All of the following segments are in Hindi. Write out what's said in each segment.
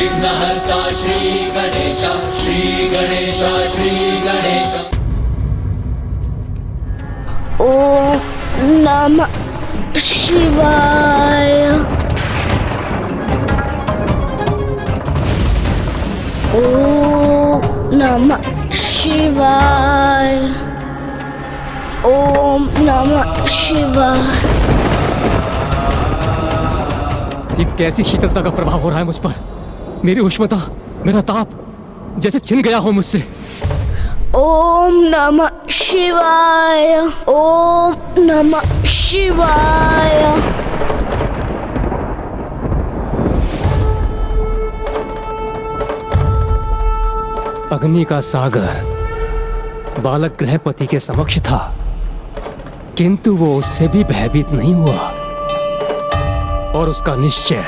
विघ्नहर्ता श्री गणेश, श्री गणेश, श्री गणेश। ओम नमः शिवाय। ओम नमः शिवाय। ओम नमः शिवाय। ये कैसी शीतलता का प्रभाव हो रहा है मुझ पर? मेरी उष्णता, मेरा ताप जैसे छिन गया हो मुझसे। ओम नमः शिवाय। ओम नमः शिवाय। अग्नि का सागर बालक गृहपति के समक्ष था, किंतु वो उससे भी भयभीत नहीं हुआ और उसका निश्चय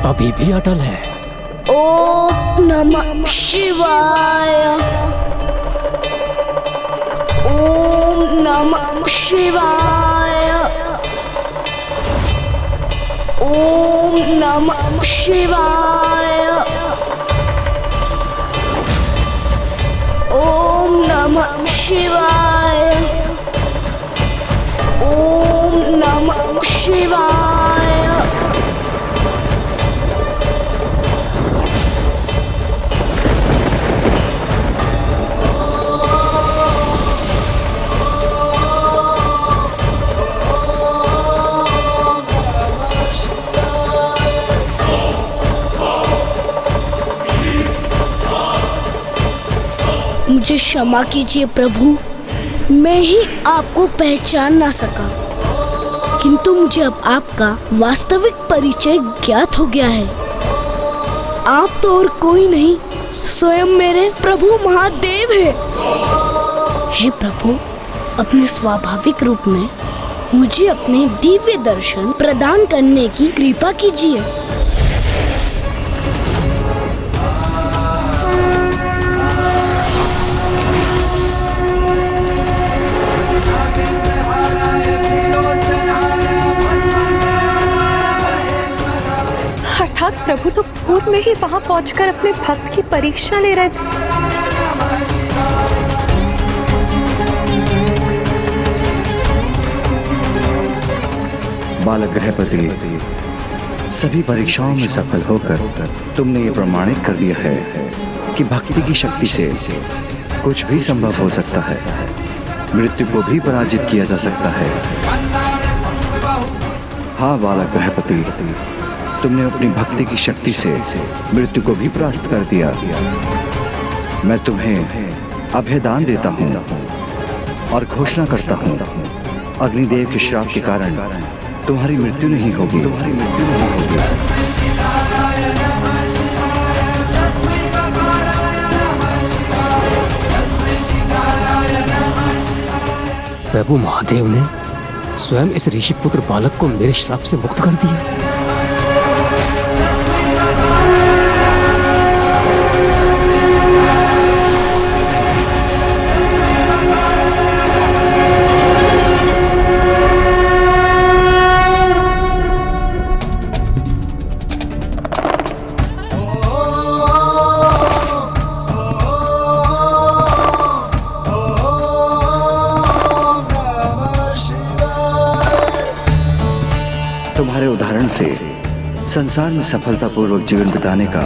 अभी भी अटल है। ओम नमः शिवाय। ओम नमः शिवाय। ओम नमः शिवाय। ओम नमः शिवाय। ओम नमः शिवाय। मुझे क्षमा कीजिए प्रभु, मैं ही आपको पहचान ना सका, किंतु मुझे अब आपका वास्तविक परिचय ज्ञात हो गया है। आप तो और कोई नहीं, स्वयं मेरे प्रभु महादेव है। हे प्रभु, अपने स्वाभाविक रूप में मुझे अपने दिव्य दर्शन प्रदान करने की कृपा कीजिए। अर्थात प्रभु तो पूर्व में ही वहां पहुंचकर अपने भक्त की परीक्षा ले रहे थे। बालक गृहपति, सभी परीक्षाओं में सफल होकर तुमने ये प्रमाणित कर दिया है कि भक्ति की शक्ति से कुछ भी संभव हो सकता है, मृत्यु को भी पराजित किया जा सकता है। हाँ बालक गृहपति, तुमने अपनी भक्ति की शक्ति से मृत्यु को भी परास्त कर दिया। मैं तुम्हें अभयदान देता हूँ और घोषणा करता हूँ, अग्निदेव के श्राप के कारण तुम्हारी मृत्यु नहीं होगी। प्रभु महादेव ने स्वयं इस ऋषि पुत्र बालक को मेरे श्राप से मुक्त कर दिया। तुम्हारे उदाहरण से संसार में सफलतापूर्वक जीवन बिताने का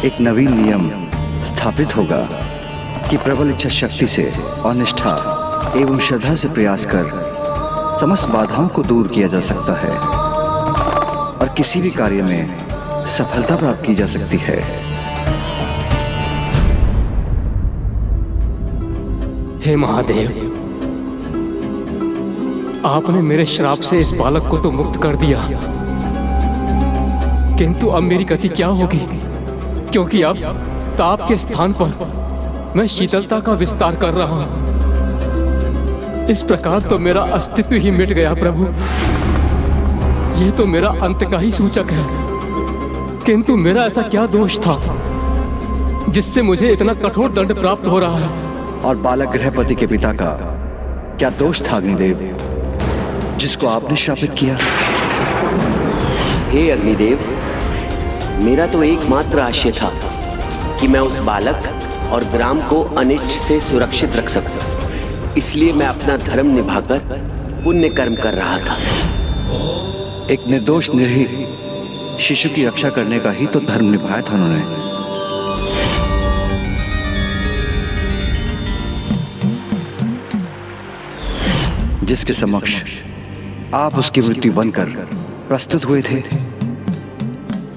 एक नवीन नियम स्थापित होगा कि प्रबल इच्छा शक्ति से और निष्ठा एवं श्रद्धा से प्रयास कर समस्त बाधाओं को दूर किया जा सकता है और किसी भी कार्य में सफलता प्राप्त की जा सकती है। हे महादेव, आपने मेरे श्राप से इस बालक को तो मुक्त कर दिया, किंतु अब मेरी गति क्या होगी? क्योंकि अब ताप के स्थान पर मैं शीतलता का विस्तार कर रहा हूं। इस प्रकार तो मेरा अस्तित्व ही मिट गया प्रभु। यह तो मेरा अंत का ही सूचक है, किंतु मेरा ऐसा क्या दोष था जिससे मुझे इतना कठोर दंड प्राप्त हो रहा है? और बालक गृहपति के पिता का क्या दोष था अग्निदेव, जिसको आपने श्रापित किया? हे अग्निदेव, मेरा तो एकमात्र आशय था कि मैं उस बालक और ग्राम को अनिष्ट से सुरक्षित रख सकूं। इसलिए मैं अपना धर्म निभाकर पुण्य कर्म कर रहा था। एक निर्दोष निरीह शिशु की रक्षा करने का ही तो धर्म निभाया था उन्होंने। जिसके समक्ष आप उसकी मृत्यु बनकर प्रस्तुत हुए थे,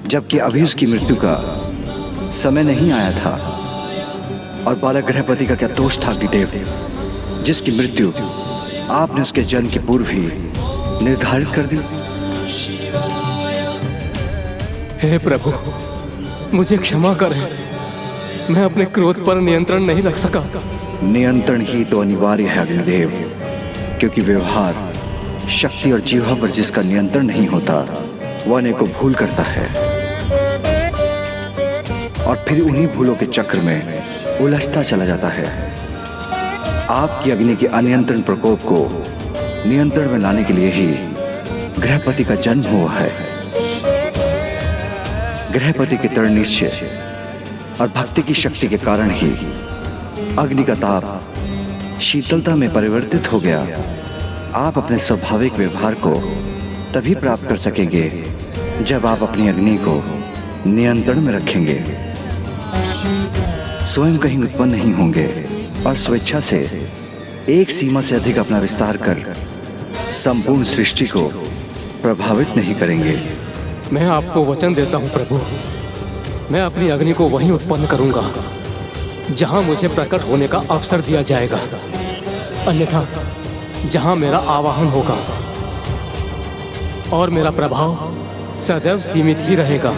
जबकि अभी उसकी मृत्यु का समय नहीं आया था। और बालक गृहपति का क्या दोष था अग्निदेव, जिसकी मृत्यु आपने उसके जन्म के पूर्व ही निर्धारित कर दी। हे प्रभु, मुझे क्षमा करें। मैं अपने क्रोध पर नियंत्रण नहीं रख सका। नियंत्रण ही तो अनिवार्य है अग्निदेव, क्योंकि व्यवहार, शक्ति और जीवा पर जिसका नियंत्रण नहीं होता वह अनेकों भूल करता है और फिर उन्हीं भूलों के चक्र में उलझता चला जाता है। आपकी अग्नि के अनियंत्रण प्रकोप को नियंत्रण में लाने के लिए ही गृहपति का जन्म हुआ है। गृहपति के दृढ़ निश्चय और भक्ति की शक्ति के कारण ही अग्नि का ताप शीतलता में परिवर्तित हो गया। आप अपने स्वाभाविक व्यवहार को तभी प्राप्त कर सकेंगे जब आप अपनी अग्नि को नियंत्रण में रखेंगे। स्वयं कहीं उत्पन्न नहीं होंगे और स्वेच्छा से एक सीमा से अधिक अपना विस्तार कर संपूर्ण सृष्टि को प्रभावित नहीं करेंगे। मैं आपको वचन देता हूँ प्रभु, मैं अपनी अग्नि को वहीं उत्पन्न करूंगा जहां मुझे प्रकट होने का अवसर दिया जाएगा, अन्यथा जहां मेरा आवाहन होगा और मेरा प्रभाव सदैव सीमित ही रहेगा।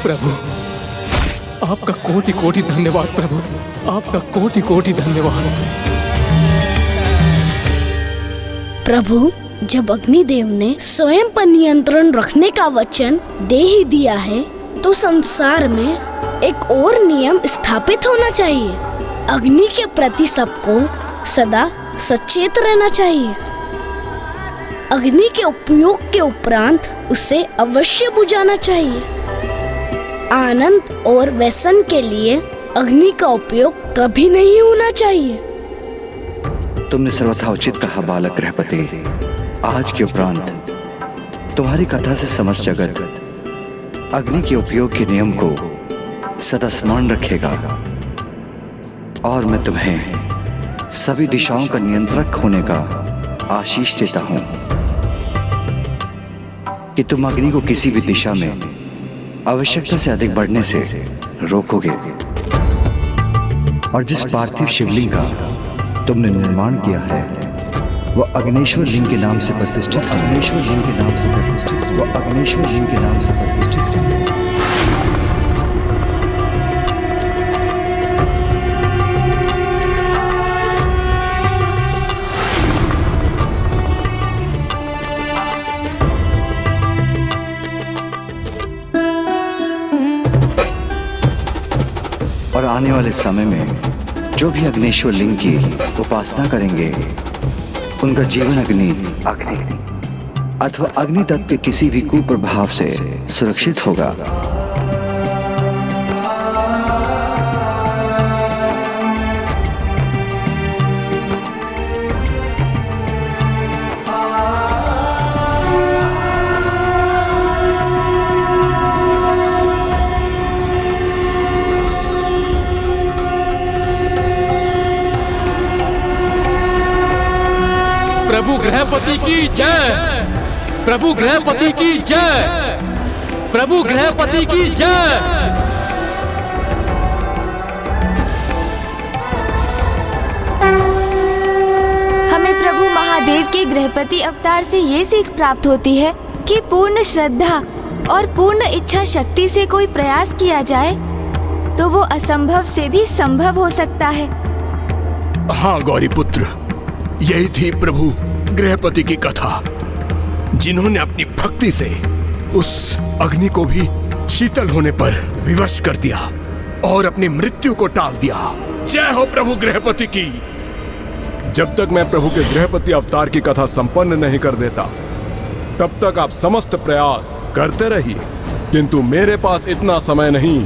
प्रभु, आपका कोटि कोटि धन्यवाद प्रभु, आपका कोटि कोटि धन्यवाद। प्रभु, जब अग्निदेव ने स्वयं पर नियंत्रण रखने का वचन दे ही दिया है, तो संसार में एक और नियम स्थापित होना चाहिए। अग्नि के प्रति सबको सदा सचेत रहना चाहिए। अग्नि के उपयोग के उपरांत उसे अवश्य बुझाना चाहिए। आनंद और व्यसन के लिए अग्नि का उपयोग कभी नहीं होना चाहिए। तुमने सर्वथा उचित कहा बालक गृहपति। आज के उपरांत तुम्हारी कथा से समस्त जगत अग्नि के उपयोग के नियम को सदा स्मरण रखेगा और मैं तुम्हें सभी दिशाओं का नियंत्रक होने का आशीष देता हूं कि तुम अग्नि को किसी भी दिशा में आवश्यकता से अधिक बढ़ने से रोकोगे और जिस पार्थिव शिवलिंग का तुमने निर्माण किया है वह अग्नेश्वर लिंग के नाम से प्रतिष्ठित है। अग्नेश्वर लिंग के नाम से प्रतिष्ठित, वह अग्नेश्वर लिंग के नाम से प्रतिष्ठित है। और आने वाले समय में जो भी अग्नेश्वर लिंग की उपासना करेंगे उनका जीवन अग्नि अथवा अग्नि तत्व के किसी भी कुप्रभाव से सुरक्षित होगा। प्रभु गृहपति की जय, प्रभु गृहपति की जय, प्रभु गृहपति की जय। हमें प्रभु महादेव के गृहपति अवतार से ये सीख प्राप्त होती है कि पूर्ण श्रद्धा और पूर्ण इच्छा शक्ति से कोई प्रयास किया जाए तो वो असंभव से भी संभव हो सकता है। हाँ गौरी पुत्र, यही थी प्रभु गृहपति की कथा, जिन्होंने अपनी भक्ति से उस अग्नि को भी शीतल होने पर विवश कर दिया और अपनी मृत्यु को टाल दिया। जय हो प्रभु गृहपति की। जब तक मैं प्रभु के गृहपति अवतार की कथा संपन्न नहीं कर देता, तब तक आप समस्त प्रयास करते रहिए, किंतु मेरे पास इतना समय नहीं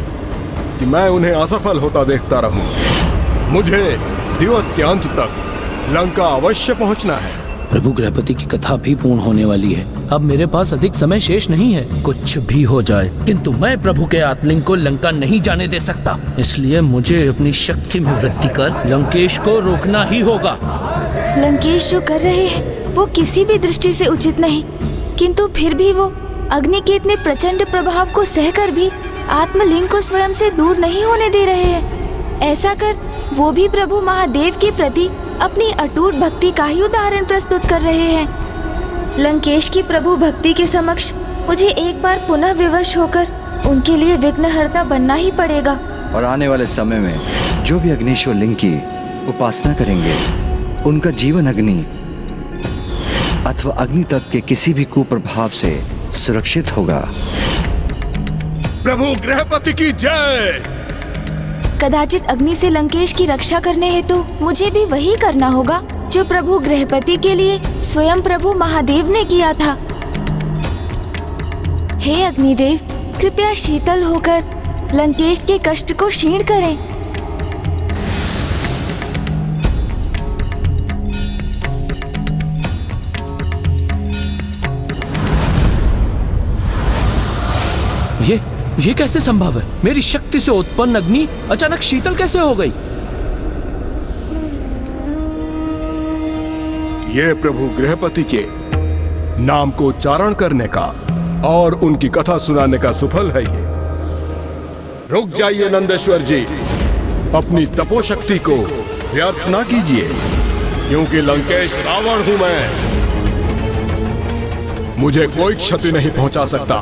कि मैं उन्हें असफल होता देखता रहूं। मुझे दिवस के अंत तक लंका अवश्य पहुंचना है। प्रभु गृहपति की कथा भी पूर्ण होने वाली है। अब मेरे पास अधिक समय शेष नहीं है। कुछ भी हो जाए, किंतु मैं प्रभु के आत्मलिंग को लंका नहीं जाने दे सकता। इसलिए मुझे अपनी शक्ति में वृद्धि कर लंकेश को रोकना ही होगा। लंकेश जो कर रहे हैं वो किसी भी दृष्टि से उचित नहीं, किंतु फिर भी वो अग्नि के इतने प्रचंड प्रभाव को सहकर भी आत्मलिंग को स्वयं से दूर नहीं होने दे रहे हैं। ऐसा कर वो भी प्रभु महादेव के प्रति अपनी अटूट भक्ति का ही उदाहरण प्रस्तुत कर रहे हैं। लंकेश की प्रभु भक्ति के समक्ष मुझे एक बार पुनः विवश होकर उनके लिए विघ्नहर्ता बनना ही पड़ेगा। और आने वाले समय में जो भी अग्निश्वर लिंग की उपासना करेंगे, उनका जीवन अग्नि अथवा अग्नि तत्व के किसी भी कुप्रभाव से सुरक्षित होगा। प्रभु गृहपति की जय। कदाचित अग्नि से लंकेश की रक्षा करने हेतु मुझे भी वही करना होगा जो प्रभु गृहपति के लिए स्वयं प्रभु महादेव ने किया था। हे अग्निदेव, कृपया शीतल होकर लंकेश के कष्ट को क्षीण करें। ये कैसे संभव है? मेरी शक्ति से उत्पन्न अग्नि अचानक शीतल कैसे हो गई? ये प्रभु गृहपति के नाम को उच्चारण करने का और उनकी कथा सुनाने का सुफल है ये। रुक जाइए नंदेश्वर जी, अपनी तपोशक्ति को व्यर्थ ना कीजिए, क्योंकि लंकेश रावण हूं मैं। मुझे कोई क्षति नहीं पहुंचा सकता,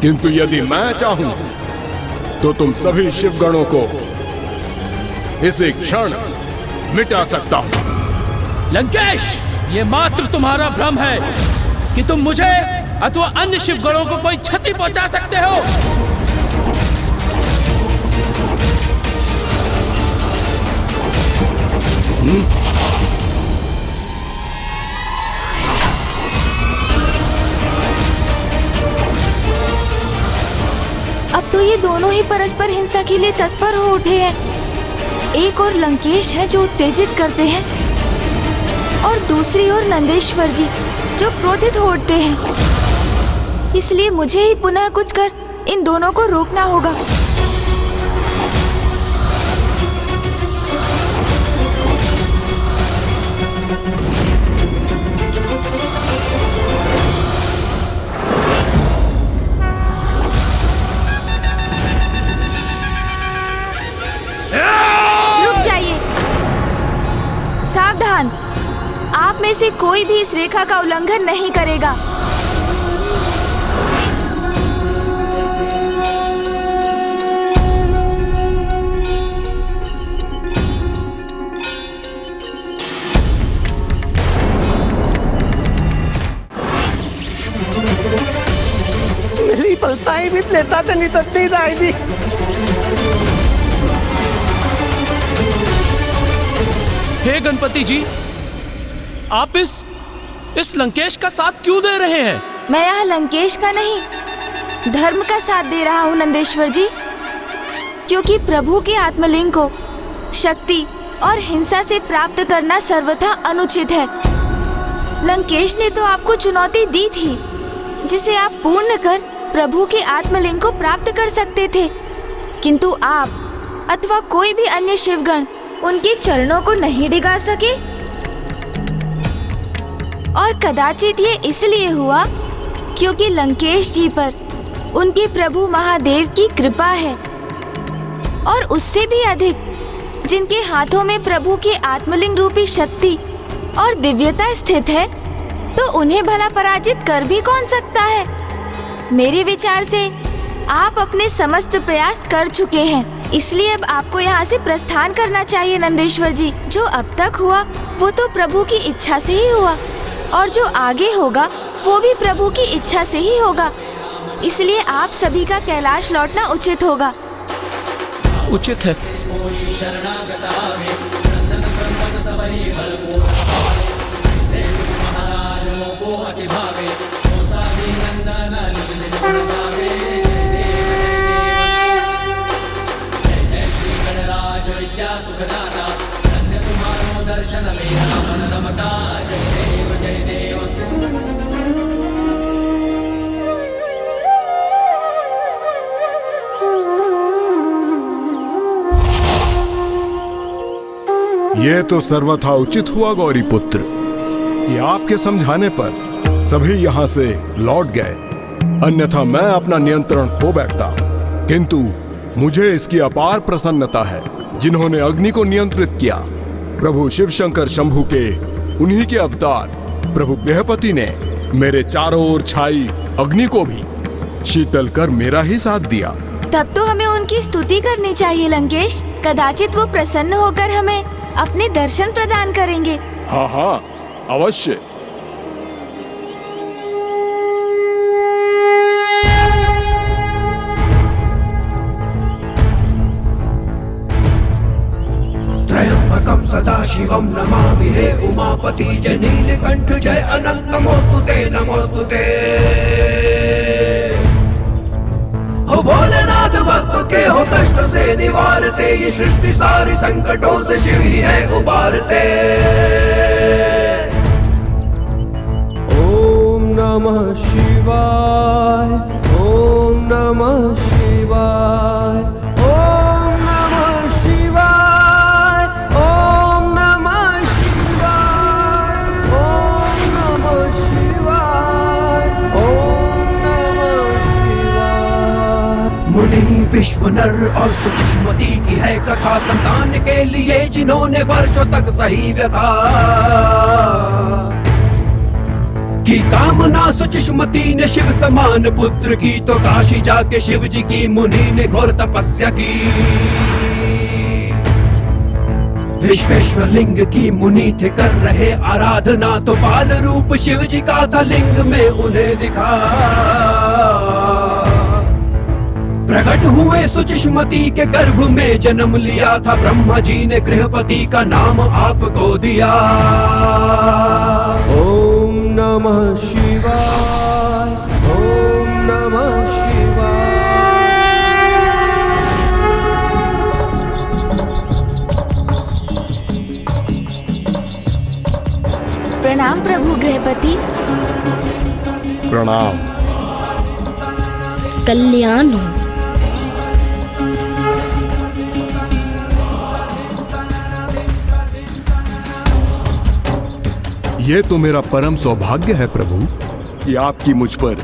किंतु यदि मैं चाहूं तो तुम सभी शिवगणों को इसी क्षण मिटा सकता हूं। लंकेश, ये मात्र तुम्हारा भ्रम है कि तुम मुझे अथवा अन्य शिवगणों को कोई क्षति पहुंचा सकते हो। अब तो ये दोनों ही परस्पर हिंसा के लिए तत्पर हो उठे हैं। एक और लंकेश है जो उत्तेजित करते हैं और दूसरी ओर नंदेश्वर जी जो क्रोधित हो उठते हैं। इसलिए मुझे ही पुनः कुछ कर इन दोनों को रोकना होगा। सावधान, आप में से कोई भी इस रेखा का उल्लंघन नहीं करेगा। मेरी पलताई भी लेता तो नहीं तत्ती जाएगी। हे गणपति जी, आप इस लंकेश का साथ क्यों दे रहे हैं? मैं यहाँ लंकेश का नहीं, धर्म का साथ दे रहा हूँ नंदेश्वर जी, क्योंकि प्रभु के आत्मलिंग को शक्ति और हिंसा से प्राप्त करना सर्वथा अनुचित है। लंकेश ने तो आपको चुनौती दी थी, जिसे आप पूर्ण कर प्रभु के आत्मलिंग को प्राप्त कर सकते थे, किंतु आप अथवा कोई भी अन्य शिवगण उनके चरणों को नहीं डिगा सके। और कदाचित ये इसलिए हुआ क्योंकि लंकेश जी पर उनके प्रभु महादेव की कृपा है, और उससे भी अधिक जिनके हाथों में प्रभु के आत्मलिंग रूपी शक्ति और दिव्यता स्थित है, तो उन्हें भला पराजित कर भी कौन सकता है। मेरे विचार से आप अपने समस्त प्रयास कर चुके हैं, इसलिए अब आपको यहाँ से प्रस्थान करना चाहिए नंदेश्वर जी। जो अब तक हुआ वो तो प्रभु की इच्छा से ही हुआ, और जो आगे होगा वो भी प्रभु की इच्छा से ही होगा। इसलिए आप सभी का कैलाश लौटना उचित होगा। उचित है। ये तो सर्वथा उचित हुआ गौरी पुत्र कि आपके समझाने पर सभी यहाँ से लौट गए, अन्यथा मैं अपना नियंत्रण खो बैठता। किंतु मुझे इसकी अपार प्रसन्नता है जिन्होंने अग्नि को नियंत्रित किया। प्रभु शिव शंकर शंभु के उन्हीं के अवतार प्रभु गृहपति ने मेरे चारों ओर छाई अग्नि को भी शीतल कर मेरा ही साथ दिया। तब तो हमें उनकी स्तुति करनी चाहिए लंकेश। कदाचित वो प्रसन्न होकर हमें अपने दर्शन प्रदान करेंगे। हाँ हाँ अवश्य। त्रयंबकं सदाशिवं नमामि हे उमापति जय नीलकंठ जय अनंत नमोस्तुते नमोस्तुते। हो भोलेनाथ भक्त के हो कष्ट से निवारते, ये सृष्टि सारी संकटों से शिव ही है उबारते। ओम नमः शिवाय ओम नमः शिवाय ओम नमः शिवाय ओम नमः शिवाय ओम नमः शिवाय ओम नमः शिवाय। मुनि विश्व नर और सुचिष्मति की है कथा, संतान के लिए जिन्होंने वर्षों तक सही व्यथा की कामना। सुचिष्मति ने शिव समान पुत्र की, तो काशी जाके शिव जी की मुनि ने घोर तपस्या की। विश्वेश्वर लिंग की मुनि थे कर रहे आराधना, तो बाल रूप शिव जी का था लिंग में उन्हें दिखा। प्रकट हुए सुचिष्मति के गर्भ में जन्म लिया था, ब्रह्मा जी ने गृहपति का नाम आपको दिया। ओम नमः शिवाय ओम नमः शिवाय। प्रणाम प्रभु गृहपति। प्रणाम। कल्याण हो। ये तो मेरा परम सौभाग्य है प्रभु कि आपकी मुझ पर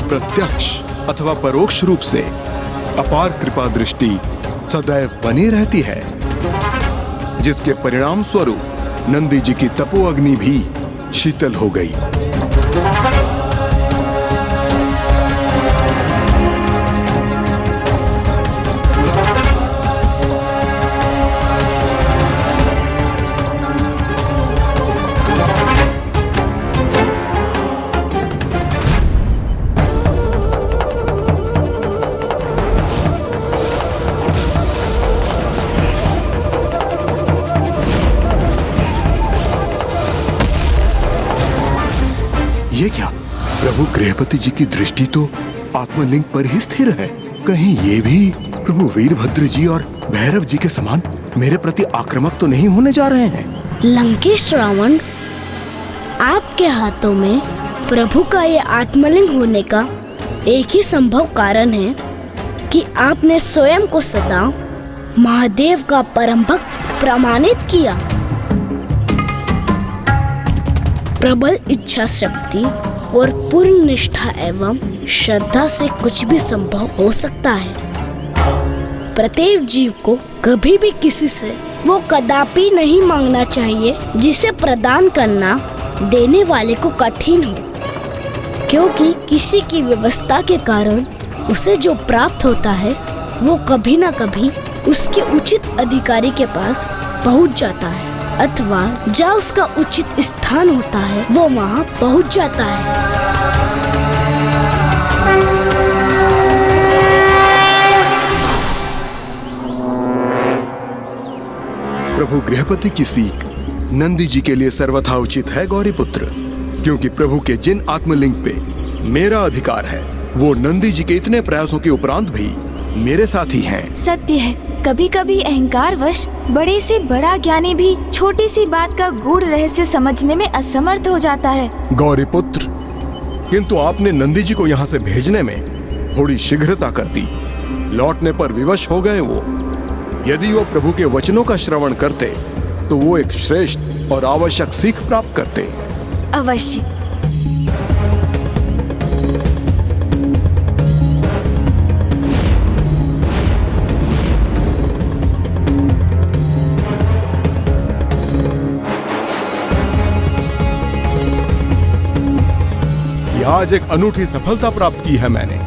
प्रत्यक्ष अथवा परोक्ष रूप से अपार कृपा दृष्टि सदैव बनी रहती है, जिसके परिणाम स्वरूप नंदी जी की तपो अग्नि भी शीतल हो गई। ये क्या? प्रभु गृहपति जी की दृष्टि तो आत्मलिंग पर ही स्थिर है। कहीं ये भी प्रभु वीरभद्र जी और भैरव जी के समान मेरे प्रति आक्रामक तो नहीं होने जा रहे हैं? लंकेश रावण, आपके हाथों में प्रभु का ये आत्मलिंग होने का एक ही संभव कारण है कि आपने स्वयं को सदा महादेव का परम भक्त प्रमाणित किया। प्रबल इच्छा शक्ति और पूर्ण निष्ठा एवं श्रद्धा से कुछ भी संभव हो सकता है। प्रत्येक जीव को कभी भी किसी से वो कदापि नहीं मांगना चाहिए जिसे प्रदान करना देने वाले को कठिन हो, क्योंकि किसी की व्यवस्था के कारण उसे जो प्राप्त होता है वो कभी ना कभी उसके उचित अधिकारी के पास पहुंच जाता है, अथवा जहाँ उसका उचित स्थान होता है वो वहाँ पहुंच जाता है। प्रभु गृहपति की सीख नंदी जी के लिए सर्वथा उचित है गौरीपुत्र, क्योंकि प्रभु के जिन आत्मलिंग पे मेरा अधिकार है वो नंदी जी के इतने प्रयासों के उपरांत भी मेरे साथी हैं। सत्य है, कभी कभी अहंकारवश बड़े से बड़ा ज्ञानी भी छोटी सी बात का गूढ़ रहस्य समझने में असमर्थ हो जाता है। गौरीपुत्र, किंतु आपने नंदी जी को यहाँ से भेजने में थोड़ी शीघ्रता कर दी। लौटने पर विवश हो गए वो। यदि वो प्रभु के वचनों का श्रवण करते तो वो एक श्रेष्ठ और आवश्यक सीख प्राप्त करते। अवश्य। आज एक अनूठी सफलता प्राप्त की है मैंने।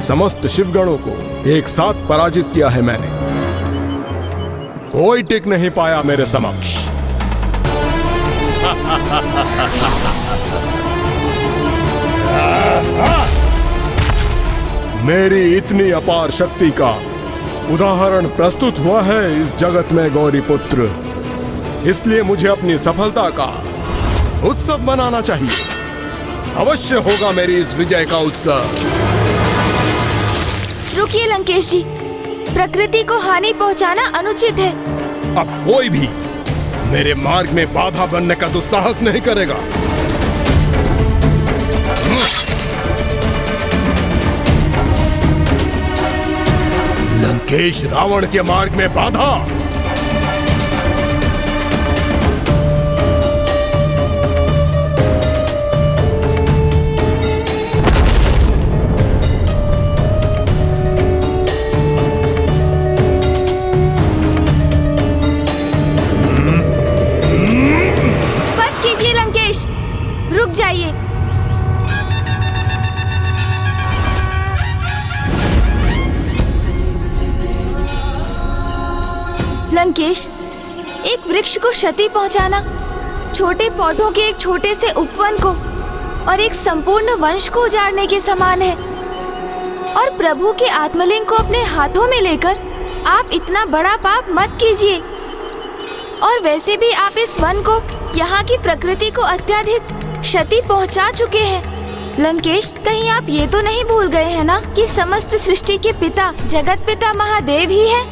समस्त शिवगणों को एक साथ पराजित किया है मैंने। कोई टिक नहीं पाया मेरे समक्ष। मेरी इतनी अपार शक्ति का उदाहरण प्रस्तुत हुआ है इस जगत में गौरीपुत्र, इसलिए मुझे अपनी सफलता का उत्सव मनाना चाहिए। अवश्य होगा मेरी इस विजय का उत्सव। रुकिए लंकेश जी, प्रकृति को हानि पहुंचाना अनुचित है। अब कोई भी मेरे मार्ग में बाधा बनने का दुस्साहस नहीं करेगा। लंकेश रावण के मार्ग में बाधा। रुक जाइए। लंकेश, एक वृक्ष को क्षति पहुंचाना छोटे पौधों के एक छोटे से उपवन को और एक संपूर्ण वंश को उजाड़ने के समान है। और प्रभु के आत्मलिंग को अपने हाथों में लेकर आप इतना बड़ा पाप मत कीजिए। और वैसे भी आप इस वन को, यहाँ की प्रकृति को अत्यधिक क्षति पहुंचा चुके हैं। लंकेश, कहीं आप ये तो नहीं भूल गए हैं ना कि समस्त सृष्टि के पिता जगत पिता महादेव ही हैं?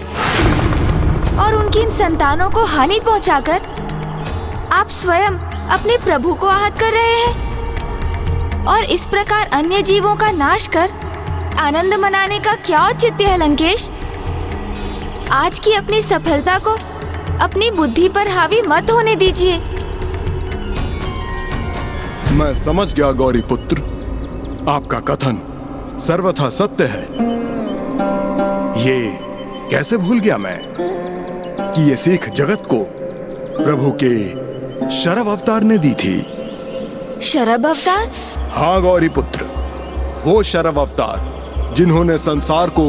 और उनकी इन संतानों को हानि पहुंचाकर आप स्वयं अपने प्रभु को आहत कर रहे हैं। और इस प्रकार अन्य जीवों का नाश कर आनंद मनाने का क्या औचित्य है लंकेश? आज की अपनी सफलता को अपनी बुद्धि पर हावी मत होने दीजिए। मैं समझ गया गौरीपुत्र, आपका कथन सर्वथा सत्य है। ये कैसे भूल गया मैं कि ये सीख जगत को प्रभु के शरभ अवतार ने दी थी। शरभ अवतार? हाँ गौरीपुत्र, वो शरभ अवतार जिन्होंने संसार को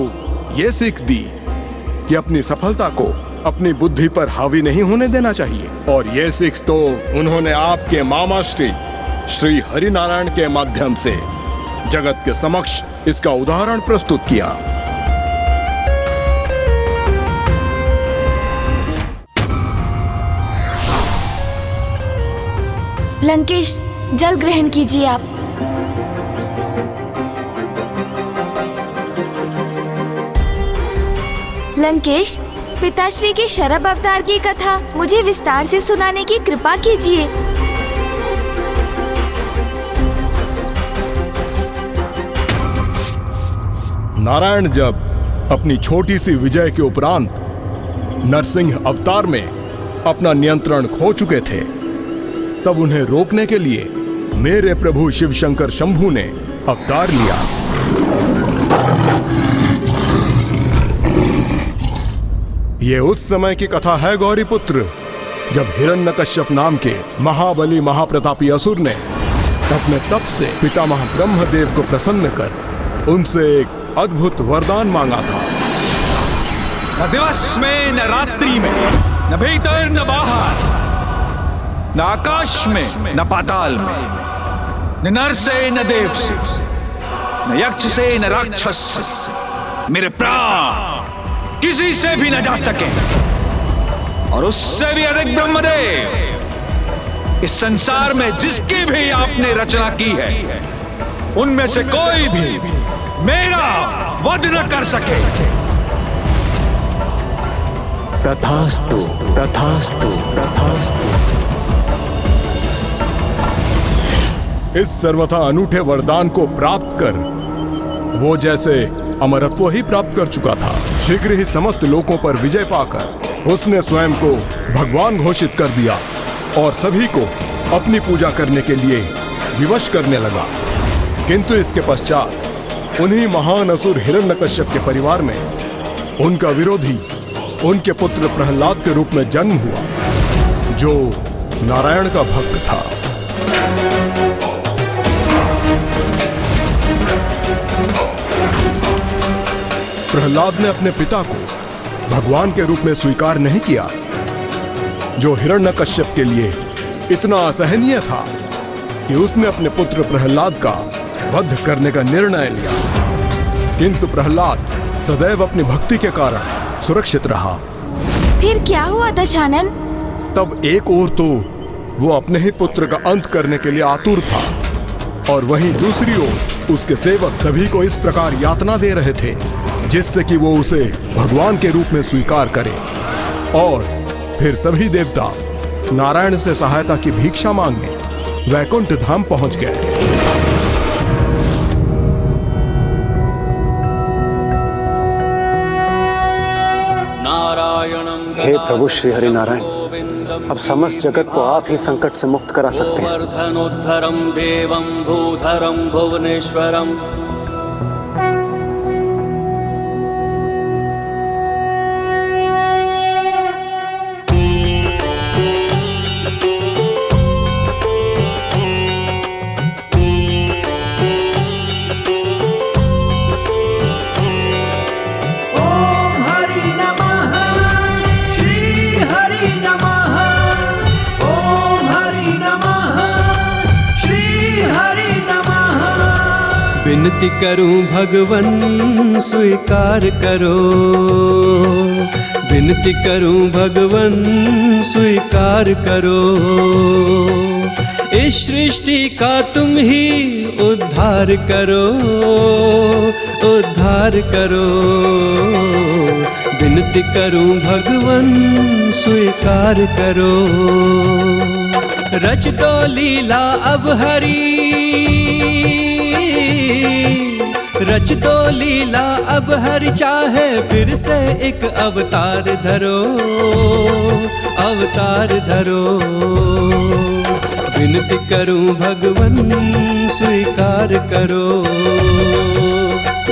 ये सीख दी कि अपनी सफलता को अपनी बुद्धि पर हावी नहीं होने देना चाहिए। और ये सीख तो उन्होंने आपके मामा श्री हरिनारायण के माध्यम से जगत के समक्ष इसका उदाहरण प्रस्तुत किया। लंकेश, जल ग्रहण कीजिए आप। लंकेश, पिताश्री के शरभ अवतार की कथा मुझे विस्तार से सुनाने की कृपा कीजिए। नारायण जब अपनी छोटी सी विजय के उपरांत नरसिंह अवतार में अपना नियंत्रण खो चुके थे, तब उन्हें रोकने के लिए मेरे प्रभु शिव शंकर शंभू ने अवतार लिया। ये उस समय की कथा है गौरीपुत्र, जब हिरण्यकश्यप नाम के महाबली महाप्रतापी असुर ने अपने तप से पितामह ब्रह्मदेव को प्रसन्न कर उनसे एक अद्भुत वरदान मांगा था। न दिवस में न रात्रि में, न भीतर न बाहर, न आकाश में न पाताल में, न नर से न देव से, न यक्ष से न राक्षस से, मेरे प्राण किसी से भी न जा सके। और उससे भी अधिक ब्रह्मदेव, इस संसार में जिसकी भी आपने रचना की है, उनमें से कोई भी मेरा वध न कर सके। तथास्तु, तथास्तु, तथास्तु। इस सर्वथा अनूठे वरदान को प्राप्त कर वो जैसे अमरत्व ही प्राप्त कर चुका था, शीघ्र ही समस्त लोकों पर विजय पाकर उसने स्वयं को भगवान घोषित कर दिया और सभी को अपनी पूजा करने के लिए विवश करने लगा। किंतु इसके पश्चात उन्हीं महान असुर हिरण्यकश्यप के परिवार में उनका विरोधी उनके पुत्र प्रहलाद के रूप में जन्म हुआ, जो नारायण का भक्त था। प्रहलाद ने अपने पिता को भगवान के रूप में स्वीकार नहीं किया, जो हिरण्यकश्यप के लिए इतना असहनीय था कि उसने अपने पुत्र प्रहलाद का वध करने का निर्णय लिया। किंतु प्रहलाद सदैव अपनी भक्ति के कारण सुरक्षित रहा। फिर क्या हुआ दशानन? तब एक ओर तो वो अपने ही पुत्र का अंत करने के लिए आतुर था, और वहीं दूसरी ओर उसके सेवक सभी को इस प्रकार यातना दे रहे थे जिससे कि वो उसे भगवान के रूप में स्वीकार करे। और फिर सभी देवता नारायण से सहायता की भिक्षा मांगने वैकुंठ धाम पहुंच गए। हे प्रभु श्री हरि नारायण, अब समस्त जगत को आप ही संकट से मुक्त करा सकते हैं। वर्धनोद्धरम देवम भूधरम भुवनेश्वरम। विनती करूं भगवन स्वीकार करो, विनती करूं भगवन स्वीकार करो। इस सृष्टि का तुम ही उद्धार करो, उद्धार करो। विनती करूं भगवन स्वीकार करो। रच दो लीला अब हरी, रच दो लीला अब हर चाहे फिर से एक अवतार धरो, अवतार धरो। विनती करूं भगवन स्वीकार करो,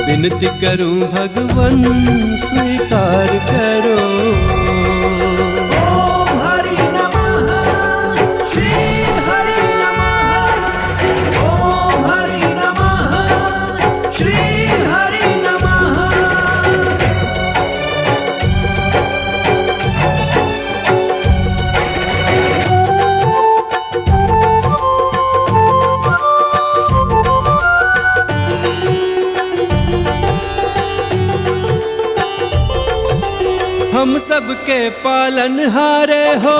विनती करूं भगवन स्वीकार करो। हम सबके पालनहारे हो,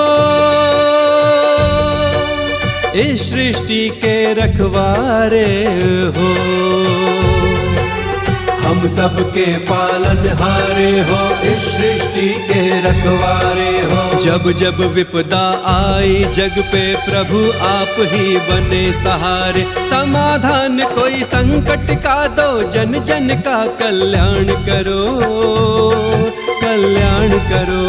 इस सृष्टि के रखवारे हो। हम सबके पालनहारे हो, इस सृष्टि के रखवारे हो। जब जब विपदा आई जग पे प्रभु आप ही बने सहारे। समाधान कोई संकट का दो, जन जन का कल्याण करो, कल्याण करो।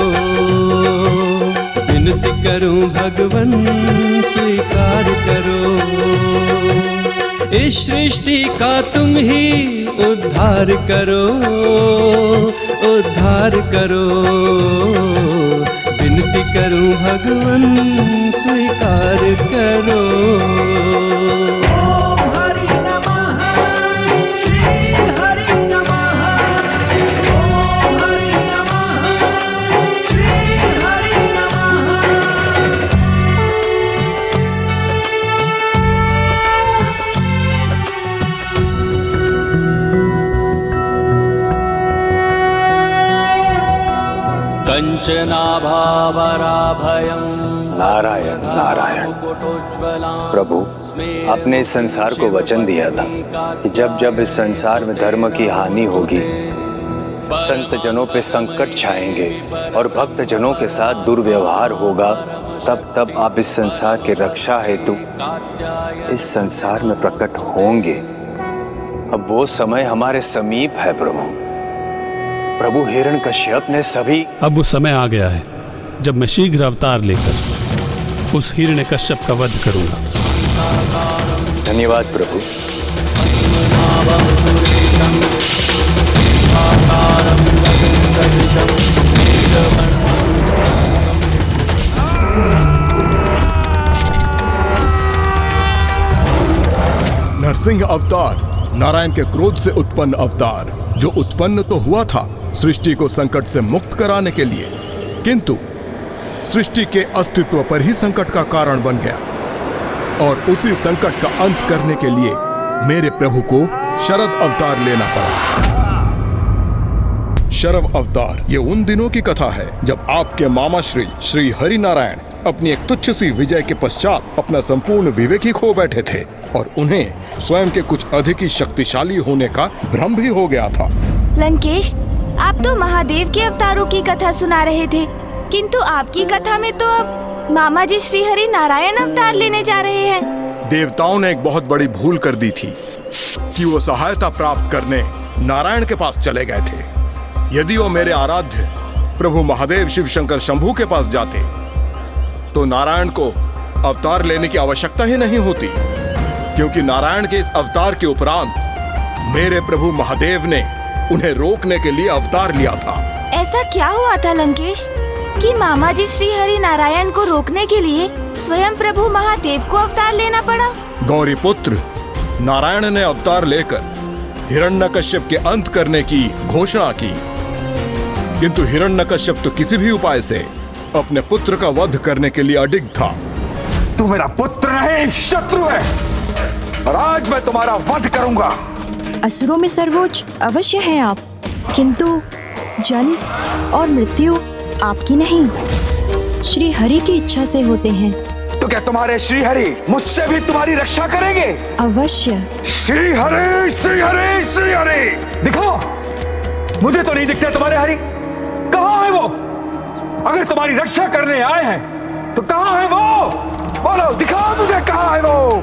विनती करूं भगवन स्वीकार करो। इस सृष्टि का तुम ही उद्धार करो, उद्धार करो। विनती करूं भगवन स्वीकार करो। कञ्चनाभावराभयं नारायण नारायण। प्रभु, आपने इस संसार को वचन दिया था कि जब जब इस संसार में धर्म की हानि होगी, संत जनों पे संकट छाएंगे और भक्त जनों के साथ दुर्व्यवहार होगा, तब तब आप इस संसार की रक्षा हेतु इस संसार में प्रकट होंगे। अब वो समय हमारे समीप है प्रभु। प्रभु, हिरण्यकश्यप ने सभी अब वो समय आ गया है जब मैं शीघ्र अवतार लेकर उस हिरण्यकश्यप का वध करूंगा। धन्यवाद प्रभु। नरसिंह अवतार नारायण के क्रोध से उत्पन्न अवतार, जो उत्पन्न तो हुआ था सृष्टि को संकट से मुक्त कराने के लिए, किंतु सृष्टि के अस्तित्व पर ही संकट का कारण बन गया और उसी संकट का अंत करने के लिए मेरे प्रभु को शरद अवतार लेना पड़ा। शरद अवतार ये उन दिनों की कथा है जब आपके मामा श्री हरि नारायण अपनी एक तुच्छ सी विजय के पश्चात अपना संपूर्ण विवेक ही खो बैठे थे और उन्हें स्वयं के कुछ अधिक ही शक्तिशाली होने का भ्रम भी हो गया था। लंकेश, आप तो महादेव के अवतारों की कथा सुना रहे थे, किंतु आपकी कथा में तो अब मामा जी श्री हरि नारायण अवतार लेने जा रहे हैं। देवताओं ने एक बहुत बड़ी भूल कर दी थी कि वो सहायता प्राप्त करने नारायण के पास चले गए थे। यदि वो मेरे आराध्य प्रभु महादेव शिव शंकर शंभू के पास जाते तो नारायण को अवतार लेने की आवश्यकता ही नहीं होती, क्योंकि नारायण के इस अवतार के उपरांत मेरे प्रभु महादेव ने उन्हें रोकने के लिए अवतार लिया था। ऐसा क्या हुआ था लंकेश कि मामा जी श्री हरि नारायण को रोकने के लिए स्वयं प्रभु महादेव को अवतार लेना पड़ा? गौरी पुत्र, नारायण ने अवतार लेकर हिरण्यकश्यप के अंत करने की घोषणा की, किंतु हिरण्यकश्यप तो किसी भी उपाय से अपने पुत्र का वध करने के लिए अडिग था। तू मेरा पुत्र नहीं, शत्रु है और आज मैं तुम्हारा वध करूंगा। असुरों में सर्वोच्च अवश्य हैं आप, किंतु जन्म और मृत्यु आपकी नहीं, श्री हरि की इच्छा से होते हैं। तो क्या तुम्हारे श्री हरि मुझसे भी तुम्हारी रक्षा करेंगे? अवश्य। श्री हरि, श्री हरि, श्री हरि। दिखो, मुझे तो नहीं दिखते तुम्हारे हरि। कहाँ है वो? अगर तुम्हारी रक्षा करने आए हैं तो कहाँ है वो? बोलो, दिखाओ मुझे, कहाँ है वो?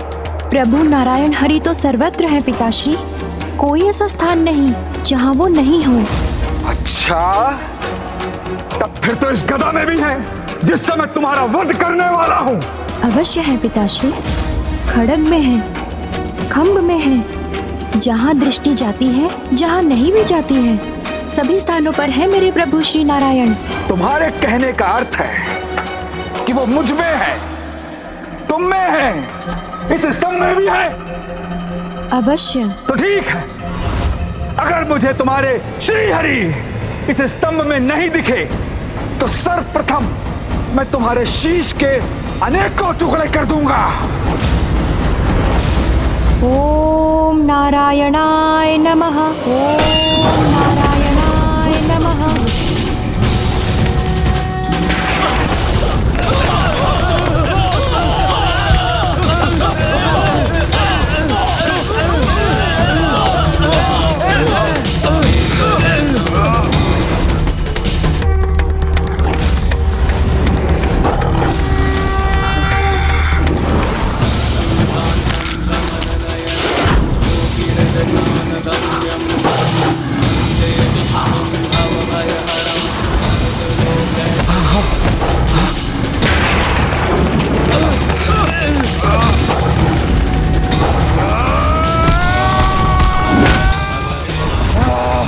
प्रभु नारायण हरि तो सर्वत्र है पिताश्री, कोई ऐसा स्थान नहीं जहाँ वो नहीं हो। अच्छा, तब फिर तो इस गदा में भी है जिससे मैं तुम्हारा वध करने वाला हूँ। अवश्य है पिताश्री, खड्ग में है, खम्भ में है, जहाँ दृष्टि जाती है, जहाँ नहीं भी जाती है, सभी स्थानों पर है मेरे प्रभु श्री नारायण। तुम्हारे कहने का अर्थ है कि वो मुझ में है, तुम में है, इस स्तंभ में भी है। अवश्य। तो ठीक है, अगर मुझे तुम्हारे श्री हरि इस स्तंभ में नहीं दिखे तो सर्वप्रथम मैं तुम्हारे शीश के अनेकों टुकड़े कर दूंगा। ओम नारायणाय नमः। ओम नारायणाय नमः।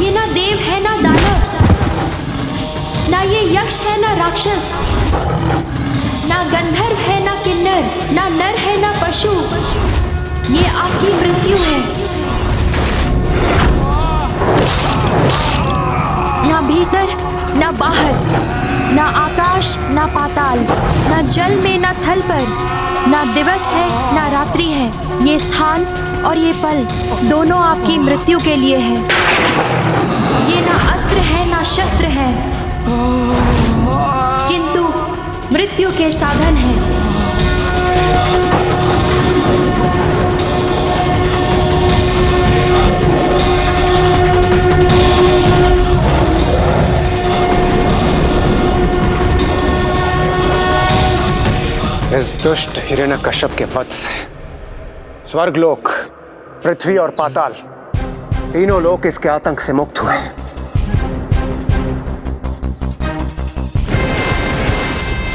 ये ना देव है ना दानव, ना ये यक्ष है ना राक्षस, ना गंधर्व है ना किन्नर, ना नर है ना पशु, ये आपकी मृत्यु है। ना भीतर ना बाहर, ना आकाश ना पाताल, ना जल में ना थल पर, ना दिवस है ना रात्रि है, ये स्थान और ये पल दोनों आपकी मृत्यु के लिए है। ये ना अस्त्र है ना शस्त्र है, मृत्यु के साधन हैं। इस दुष्ट हिरण्यकश्यप के वध से स्वर्गलोक, पृथ्वी और पाताल तीनों लोक इसके आतंक से मुक्त हुए।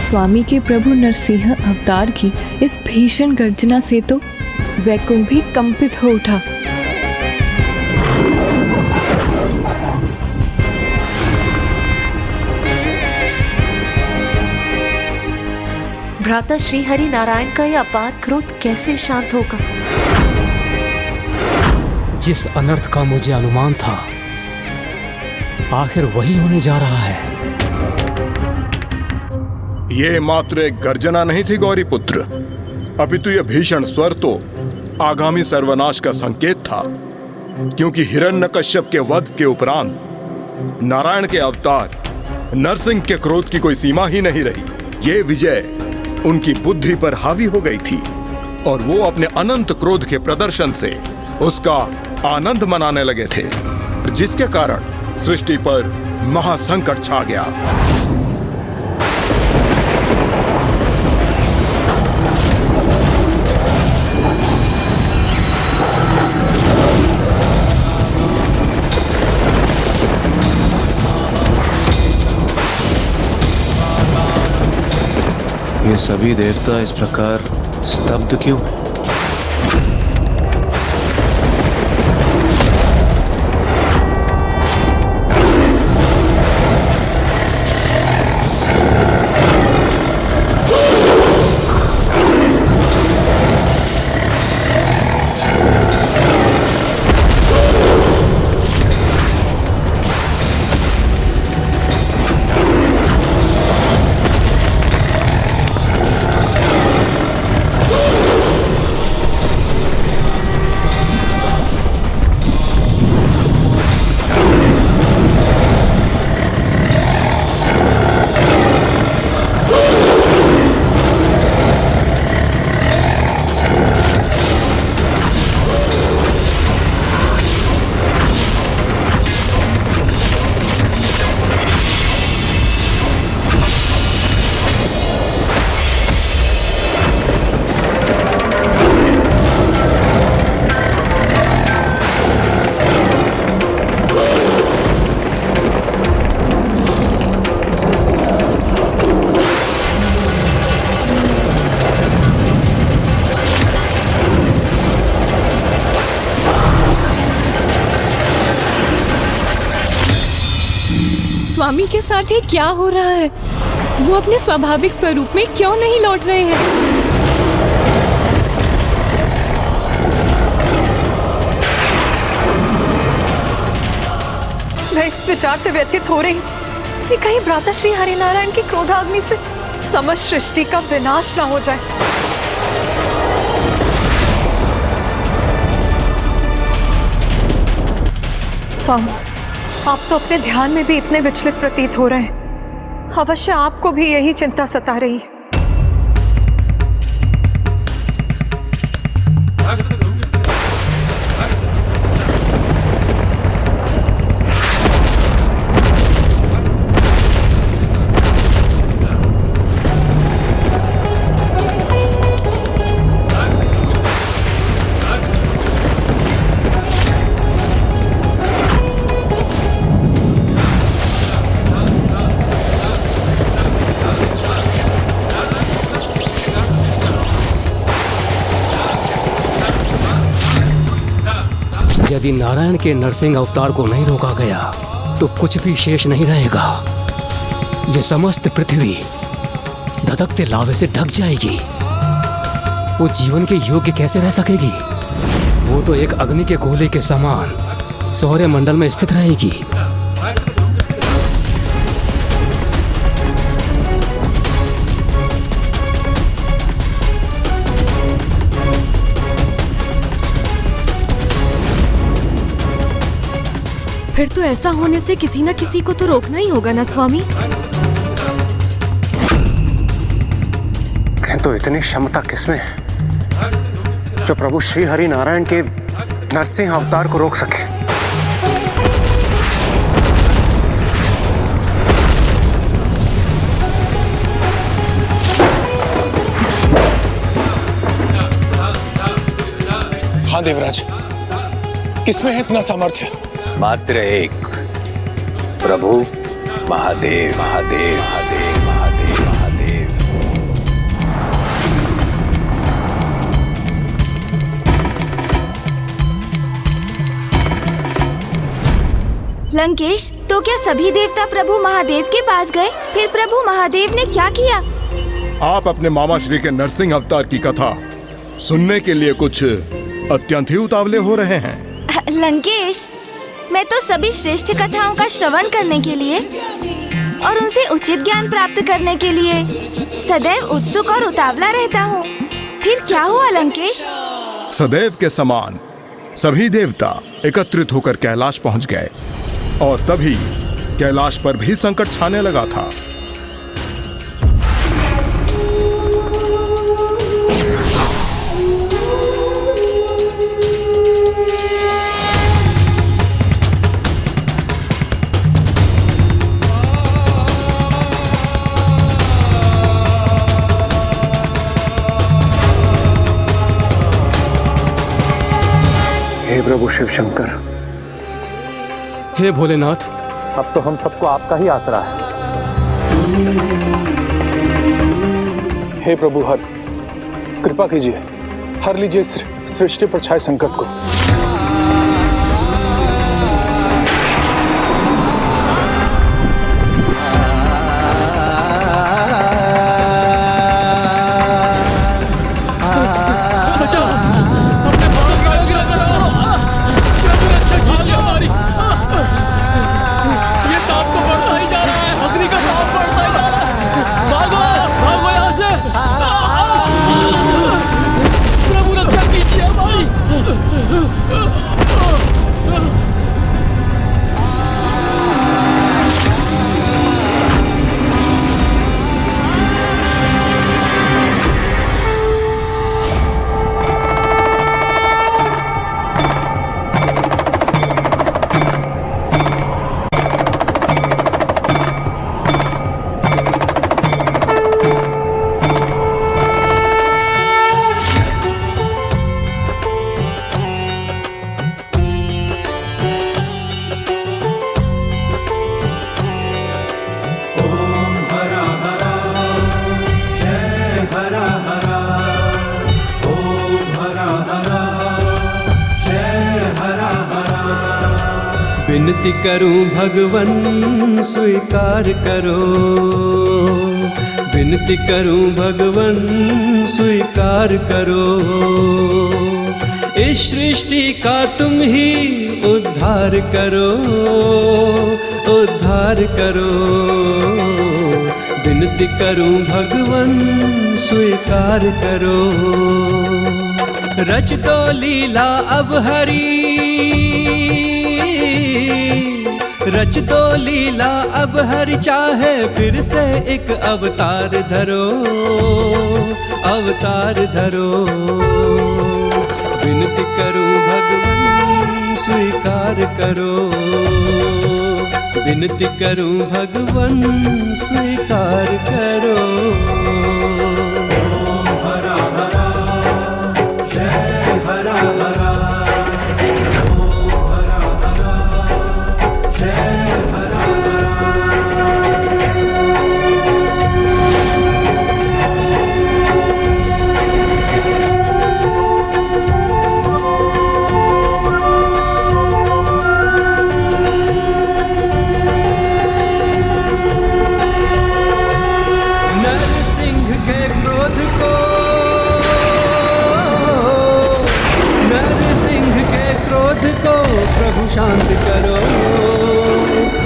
स्वामी के प्रभु नरसिंह अवतार की इस भीषण गर्जना से तो वैकुंठ भी कंपित हो उठा। भ्राता श्री हरि नारायण का यह अपार क्रोध कैसे शांत होगा? जिस अनर्थ का मुझे अनुमान था, आखिर वही होने जा रहा है। ये मात्र एक गर्जना नहीं थी गौरी पुत्र, अपितु यह भीषण स्वर तो आगामी सर्वनाश का संकेत था, क्योंकि हिरण्यकश्यप के वध के उपरांत नारायण के अवतार नरसिंह के क्रोध की कोई सीमा ही नहीं रही। ये विजय उनकी बुद्धि पर हावी हो गई थी और वो अपने अनंत क्रोध के प्रदर्शन से उसका आनंद मनाने लगे थे, जिसके कारण सृष्टि पर महासंकट छा गया। ये सभी देवता इस प्रकार स्तब्ध क्यों? स्वामी के साथ ये क्या हो रहा है? वो अपने स्वाभाविक स्वरूप में क्यों नहीं लौट रहे हैं? मैं इस विचार से व्यथित हो रही हूँ कि कहीं भ्राता श्री हरिनारायण की क्रोधाग्नि से समस्त सृष्टि का विनाश ना हो जाए। स्वामी, आप तो अपने ध्यान में भी इतने विचलित प्रतीत हो रहे हैं। अवश्य आपको भी यही चिंता सता रही है। यदि नारायण के नरसिंह अवतार को नहीं रोका गया तो कुछ भी शेष नहीं रहेगा। ये समस्त पृथ्वी धधकते लावे से ढक जाएगी। वो जीवन के योग्य कैसे रह सकेगी? वो तो एक अग्नि के गोले के समान सौर्य मंडल में स्थित रहेगी। फिर तो ऐसा होने से किसी न किसी को तो रोकना ही होगा ना स्वामी। किंतु इतनी क्षमता किसमें है जो प्रभु श्री हरि नारायण के नरसिंह अवतार को रोक सके? हाँ देवराज, किसमें है इतना सामर्थ्य? मात्र एक, प्रभु महादेव महादेव महादेव महादेव महादेव। लंकेश, तो क्या सभी देवता प्रभु महादेव के पास गए? फिर प्रभु महादेव ने क्या किया? आप अपने मामा श्री के नरसिंह अवतार की कथा सुनने के लिए कुछ अत्यंत ही उतावले हो रहे हैं। लंकेश, मैं तो सभी श्रेष्ठ कथाओं का श्रवण करने के लिए और उनसे उचित ज्ञान प्राप्त करने के लिए सदैव उत्सुक और उतावला रहता हूँ। फिर क्या हुआ लंकेश? सदैव के समान सभी देवता एकत्रित होकर कैलाश पहुंच गए और तभी कैलाश पर भी संकट छाने लगा था। हे प्रभु शिव शंकर, हे भोलेनाथ, अब तो हम सबको आपका ही आसरा है। हे प्रभु हर कृपा कीजिए, हर लीजिए सृष्टि पर छाए संकट को। विनती करूं भगवन स्वीकार करो, विनती करूं भगवन स्वीकार करो। इस सृष्टि का तुम ही उद्धार करो, उद्धार करो। विनती करूं भगवन स्वीकार करो। रच दो लीला अब हरी, रच दो लीला अब हर चाहे फिर से एक अवतार धरो, अवतार धरो। विनती करूं भगवन स्वीकार करो, विनती करूं भगवन स्वीकार करो। हरा हरा जय हरा हरा, शांत करो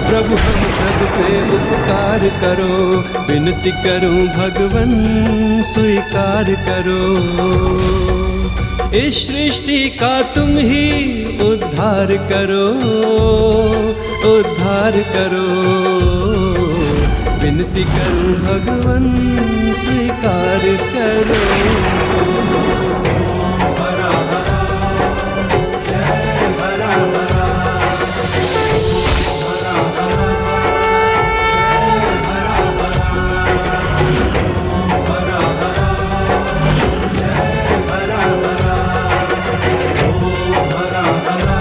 प्रभु, हम सब पे उपकार करो। विनती करूं भगवन स्वीकार करो। इस सृष्टि का तुम ही उद्धार करो, उद्धार करो। विनती करूं भगवन स्वीकार करो। हरा हरा जय हरा हरा, हरा हरा जय हरा हरा, हरा हरा जय हरा हरा, ओम हरा हरा।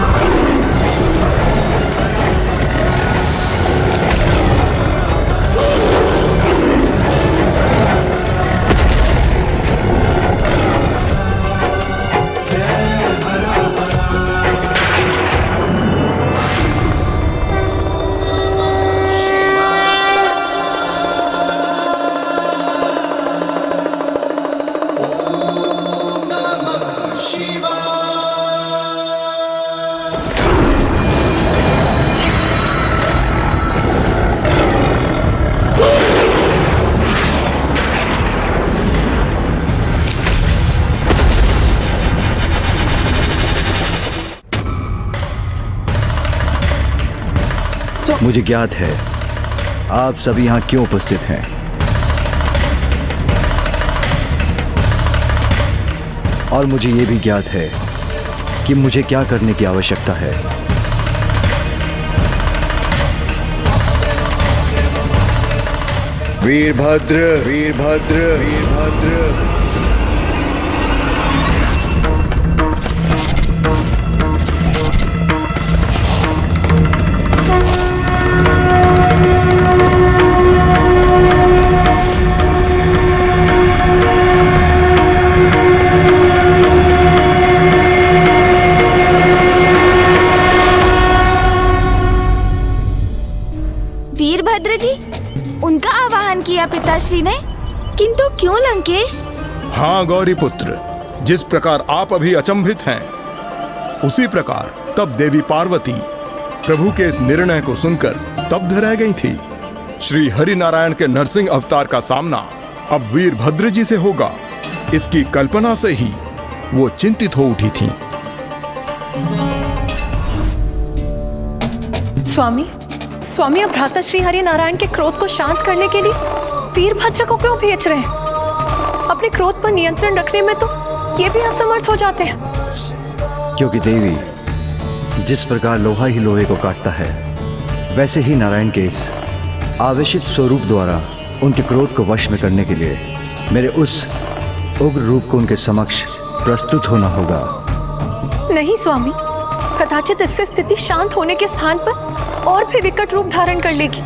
मुझे ज्ञात है आप सभी यहाँ क्यों उपस्थित हैं। और मुझे ये भी ज्ञात है कि मुझे क्या करने की आवश्यकता है। वीरभद्र वीरभद्र वीरभद्र। वीरभद्र जी, उनका आवाहन किया पिताश्री ने, किंतु क्यों लंकेश? हाँ गौरी पुत्र, जिस प्रकार आप अभी अचंभित हैं, उसी प्रकार तब देवी पार्वती प्रभु के इस निर्णय को सुनकर स्तब्ध रह गई थी। श्री हरि नारायण के नरसिंह अवतार का सामना अब वीरभद्र जी से होगा, इसकी कल्पना से ही वो चिंतित हो उठी थी। स्वामी अब भ्राता श्री हरि नारायण के क्रोध को शांत करने के लिए वीरभद्र को क्यों भेज रहे हैं? अपने क्रोध पर नियंत्रण रखने में तो ये भी असमर्थ हो जाते हैं। क्योंकि देवी, जिस प्रकार लोहा ही लोहे को काटता है, वैसे ही नारायण के इस आवेशित स्वरूप द्वारा उनके क्रोध को वश में करने के लिए मेरे उस उग्र रूप को उनके समक्ष प्रस्तुत होना होगा। नहीं स्वामी, कदाचित इससे स्थिति शांत होने के स्थान पर और भी विकट रूप धारण कर लेगी।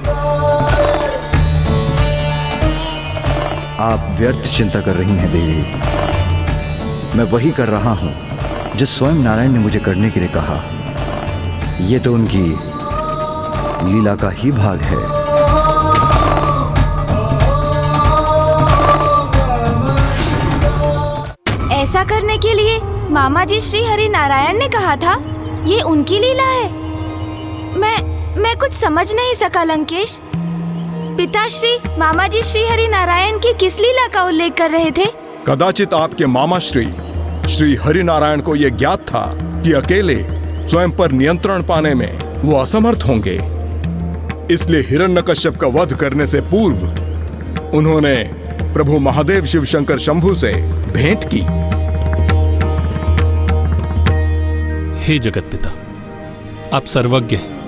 आप व्यर्थ चिंता कर रही हैं देवी। मैं वही कर रहा हूं जो स्वयं नारायण ने मुझे करने के लिए कहा। यह तो उनकी लीला का ही भाग है। ऐसा करने के लिए मामा जी श्री हरि नारायण ने कहा था, ये उनकी लीला है। मैं कुछ समझ नहीं सका लंकेश। पिताश्री मामा जी श्री हरि नारायण की किस लीला का उल्लेख कर रहे थे? कदाचित आपके मामा श्री हरि नारायण को यह ज्ञात था कि अकेले स्वयं पर नियंत्रण पाने में वो असमर्थ होंगे, इसलिए हिरण्यकश्यप का वध करने से पूर्व उन्होंने प्रभु महादेव शिव शंकर शंभु से भेंट की। हे जगत पिता, आप सर्वज्ञ हैं,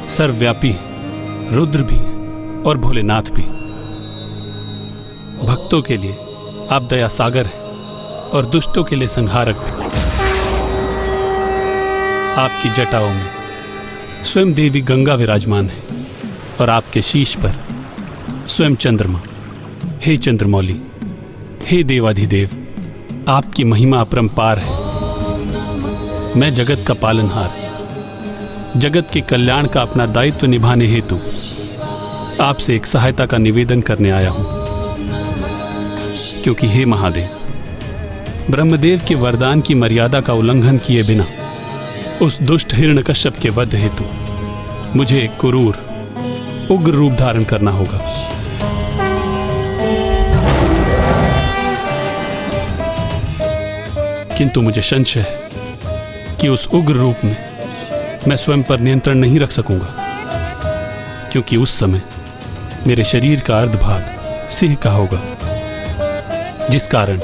सर्वव्यापी हैं, रुद्र भी हैं और भोलेनाथ भी। भक्तों के लिए आप दया सागर हैं और दुष्टों के लिए संहारक भी। आपकी जटाओं में स्वयं देवी गंगा विराजमान है और आपके शीश पर स्वयं चंद्रमा। हे चंद्रमौली, हे देवाधिदेव, आपकी महिमा अपरंपार है। मैं जगत का पालनहार, जगत के कल्याण का अपना दायित्व निभाने हेतु आपसे एक सहायता का निवेदन करने आया हूं। क्योंकि हे महादेव, ब्रह्मदेव के वरदान की मर्यादा का उल्लंघन किए बिना उस दुष्ट हिरण्यकश्यप के वध हेतु मुझे एक क्रूर उग्र रूप धारण करना होगा। किंतु मुझे संशय है कि उस उग्र रूप में मैं स्वयं पर नियंत्रण नहीं रख सकूंगा, क्योंकि उस समय मेरे शरीर का अर्धभाग सिंह का होगा, जिस कारण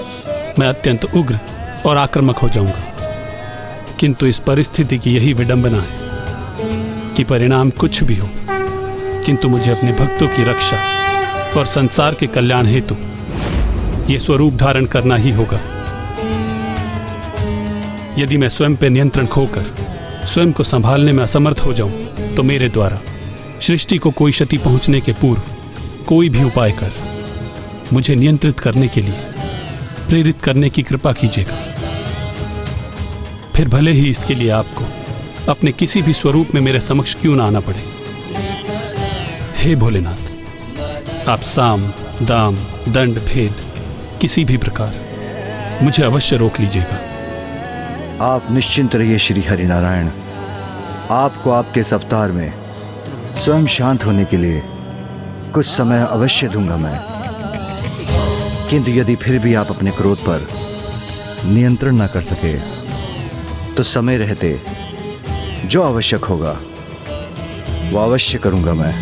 मैं अत्यंत उग्र और आक्रामक हो जाऊंगा। किंतु इस परिस्थिति की यही विडंबना है कि परिणाम कुछ भी हो, किंतु मुझे अपने भक्तों की रक्षा और संसार के कल्याण हेतु ये स्वरूप धारण करना ही होगा। यदि मैं स्वयं पर नियंत्रण खोकर स्वयं को संभालने में असमर्थ हो जाऊं, तो मेरे द्वारा सृष्टि को कोई क्षति पहुंचने के पूर्व कोई भी उपाय कर मुझे नियंत्रित करने के लिए प्रेरित करने की कृपा कीजिएगा। फिर भले ही इसके लिए आपको अपने किसी भी स्वरूप में मेरे समक्ष क्यों ना आना पड़े। हे भोलेनाथ, आप साम, दाम, दंड, भेद किसी भी प्रकार मुझे अवश्य रोक लीजिएगा। आप निश्चिंत रहिए श्री हरिनारायण। आपको आपके इस अवतार में स्वयं शांत होने के लिए कुछ समय अवश्य दूंगा मैं। किंतु यदि फिर भी आप अपने क्रोध पर नियंत्रण न कर सके, तो समय रहते जो आवश्यक होगा वो अवश्य करूंगा मैं।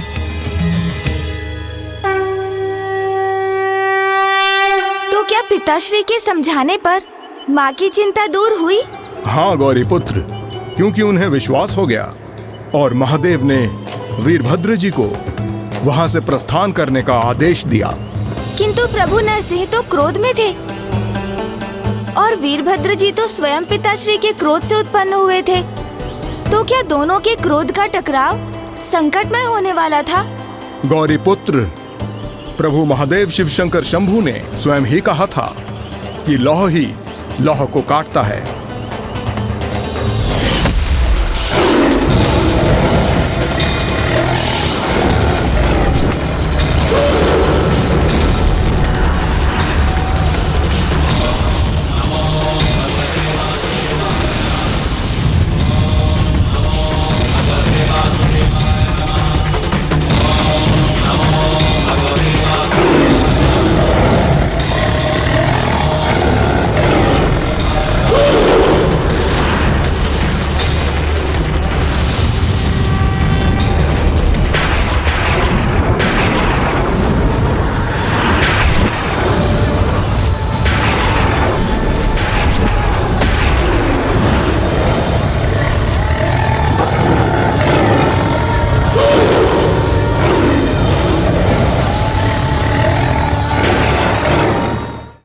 तो क्या पिताश्री के समझाने पर माँ की चिंता दूर हुई? हाँ गौरी पुत्र, क्योंकि उन्हें विश्वास हो गया और महादेव ने वीरभद्र जी को वहां से प्रस्थान करने का आदेश दिया। किंतु प्रभु नरसिंह तो क्रोध में थे और वीरभद्र जी तो स्वयं पिताश्री के क्रोध से उत्पन्न हुए थे। तो क्या दोनों के क्रोध का टकराव संकटमय होने वाला था? गौरी पुत्र, प्रभु महादेव शिव शंकर शंभू ने स्वयं ही कहा था कि लौह ही लौह को काटता है